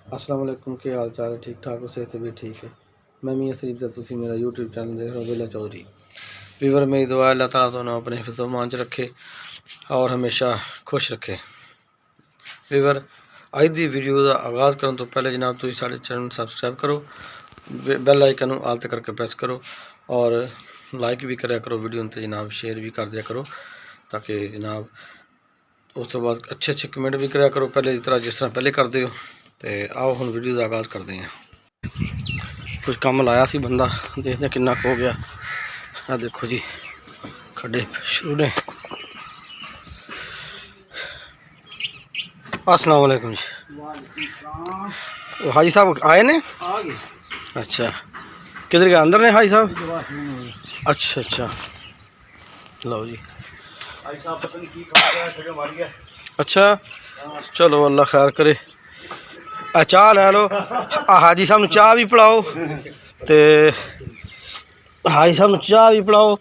अस्सलाम वालेकुम, क्या हाल चाल है? ठीक ठाक हो? सेहत भी ठीक है। मैं मियां शरीफ दा तुसी मेरा यूट्यूब चैनल देख रहे हो बेला चौधरी। वीवर मेरी दुआ अल्लाह ताला तुहानू अपने हिफ्ज़ व मान च रखे और हमेशा खुश रखे। वीवर अज दी वीडियो का आगाज़ करने तो पहले जनाब तुसी साडे चैनल सबसक्राइब करो, बैल आइकन नू आल ते करके प्रेस करो और लाइक भी कराया करो वीडियो ते जनाब, शेयर भी कर दिया करो ताकि जनाब उस तो बाद अच्छे अच्छे कमेंट भी कराया करो पहले जिस तरह पहले करते हो। तो आओ हम वीडियो का आगाज़ करते हैं। कुछ कम लाया सी बंदा, देखते कितना हो गया। आ देखो जी खड्डे शुरू ने। अस्सलाम वालेकुम जी। हाजी साहब आए ने? अच्छा, किधर गए? अंदर ने हाजी साहब? अच्छा अच्छा, लो जी। अच्छा चलो अल्लाह खैर करे। चाह लै लो, हाजी साहब नू चाह भी पिलाओ, तो हाजी साहब नू चाह भी पिलाओ,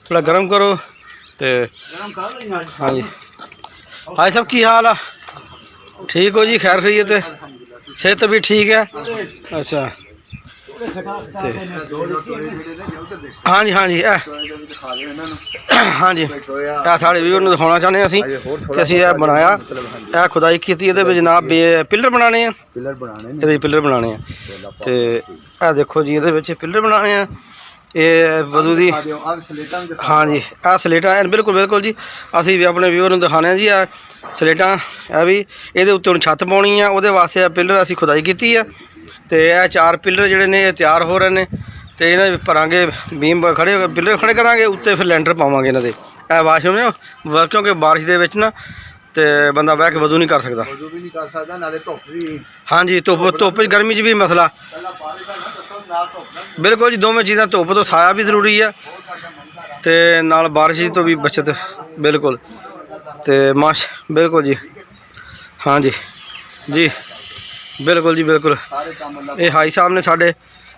थोड़ा गर्म करो। तो हाँ जी हाजी साहब की हाल है? ठीक हो जी? खैर खैरियत है? सेहत भी ठीक है? अच्छा हाँ जी हाँ जी हाँ जी, साढ़े व्यूअर नूं दिखाना चाहते असीं कि असीं यह बनाया, यह खुदाई की जनाब पिलर बनाने हैं, ये पिलर बनाने हैं। तो यह देखो जी ये पिलर बनाने हैं, ये वजू दी। हाँ जी यह सलेटा बिल्कुल बिल्कुल जी, असीं भी अपने व्यूअर नूं दिखाने जी यह सलेटा। यह भी ये उत्ते हुण छत्त पाउणी है, उहदे वास्ते पिलर असीं खुदाई की है। तो यह 4 पिलर जिहड़े ने तैयार हो रहे हैं, तो इन्हें भरांगे बीम खड़े पिलर खड़े करांगे, उत्ते फिर लैंटर पावांगे इन्हां दे। यह वाशरूम ने क्योंकि बारिश दे विच ना तो बंदा बह के वजू नहीं कर सकता। हाँ जी धुप्प गर्मी च भी मसला बिल्कुल जी, दोवें चीज़ां धुप्प तो साया भी जरूरी है तो नाल बारिश तो भी बचत बिल्कुल। तो बिल्कुल जी हाँ जी जी बिल्कुल जी बिल्कुल। ये हाजी साहब ने साढ़े,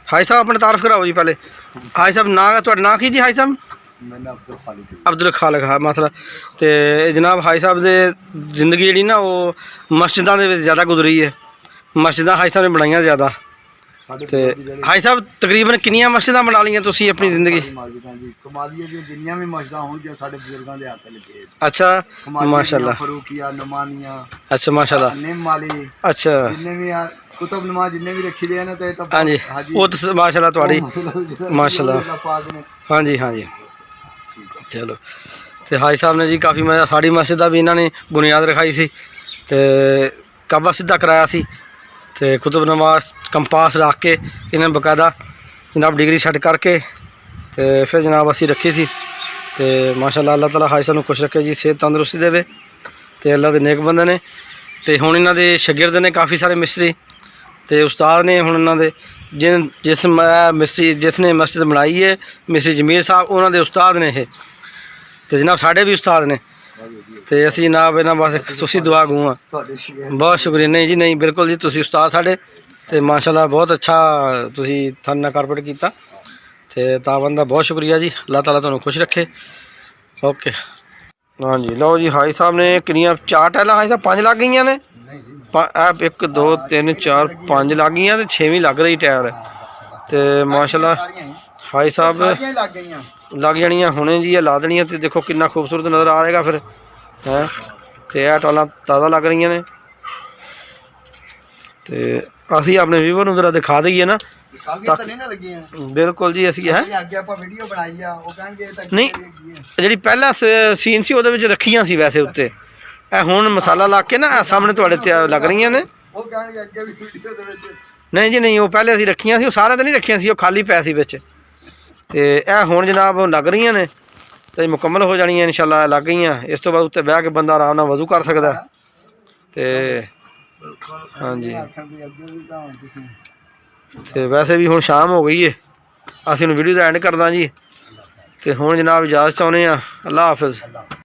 हाजी साहब अपने तारफ कराओ जी पहले। हाजी साहब ना तुहाडा नाम की जी? हाजी साहब अब्दुल खालिक। हाँ मसला तो जनाब हाजी साहब दे जिंदगी जी ना वो मस्जिदां दे ज़्यादा गुजरी है, मस्जिदां हाजी साहब ने बनाइया ज़्यादा। तो हाजी साहब तकरीबन कितनी मस्जिदां बना लियां तुसीं अपनी जिंदगी? अच्छा माशाल्लाह, अच्छा माशाल्लाह, अच्छा हाँ जी वो तो माशाल्लाह तुहाडी माशाल्लाह। हाँ जी हाँ जी चलो। तो हाजी साहब ने जी काफ़ी साड़ी मस्जिद का भी इन्होंने बुनियाद रखाई सी, तो काबा सीधा कराया सी, तो कुतुब नमाज कंपास रख के इन्हें बकायदा जनाब डिग्री सेट करके तो फिर जनाब असी रखी थी। तो माशाल्लाह अल्लाह ताला हाजी साहब नूं खुश रखे जी, सेहत तंदुरुस्ती देवे। तो अल्लाह के नेक बंदे ने। तो हुण इन्हां दे शागिर्द ने काफ़ी सारे मिस्त्री, तो उस्ताद ने हुण इन्हां दे जिस मिस्त्री जिसने मस्जिद बनाई है मिस्त्री जमीर साहब, उन्होंने उस्ताद ने ये। तो जनाब साढ़े भी उस्ताद ने, तो असी जनाब इन्होंने बस तुसी दुआ गूँ हाँ। बहुत शुक्रिया। नहीं जी नहीं बिल्कुल जी, तुसी उस्ताद साढ़े। तो माशाल्लाह बहुत अच्छा तुसी थाने कारपेट किया, तो ता बंदा बहुत शुक्रिया जी, अल्लाह ताला तुहानू खुश रखे। ओके हाँ जी लो जी। हाजी साहब ने किनिया 4 टाइलां हाजी साहब 5 लग गई ने? 1 2 3 4 5 लग गई, तो 6वीं लग रही टाइल। तो माशाल्लाह हाजी साहब लग जानियां हुणे जी, ला देनियां। तो देखो कितना खूबसूरत नज़र आ रहेगा फिर है। तो यह टाइलां ताज़ा लग रही ने। तो असी अपने व्यूवर नूं जरा दिखा दईए ना बिल्कुल जी। असी है नहीं जी पहला सीन सी उहदे विच रखियां सी वैसे उत्ते, हुण मसाला ला के ना सामने तुहाडे लग रही ने। नहीं जी नहीं वो पहले असी रखियां सी, सारे तो नहीं रखियां सी, खाली पै सी बिच। तो यह हुण जनाब लग रही ने, तो मुकम्मल हो जानियां इंशाअल्लाह लग गई। इस तो बाद उत्ते बह के बंदा आराम नाल वजू कर सकदा। तो हाँ जी तो वैसे भी हुण शाम हो गई है, असीं हुण वीडियो दा एंड करदा जी। तो हुण जनाब इजाज़त चाहुंदे आ। अल्लाह हाफिज़।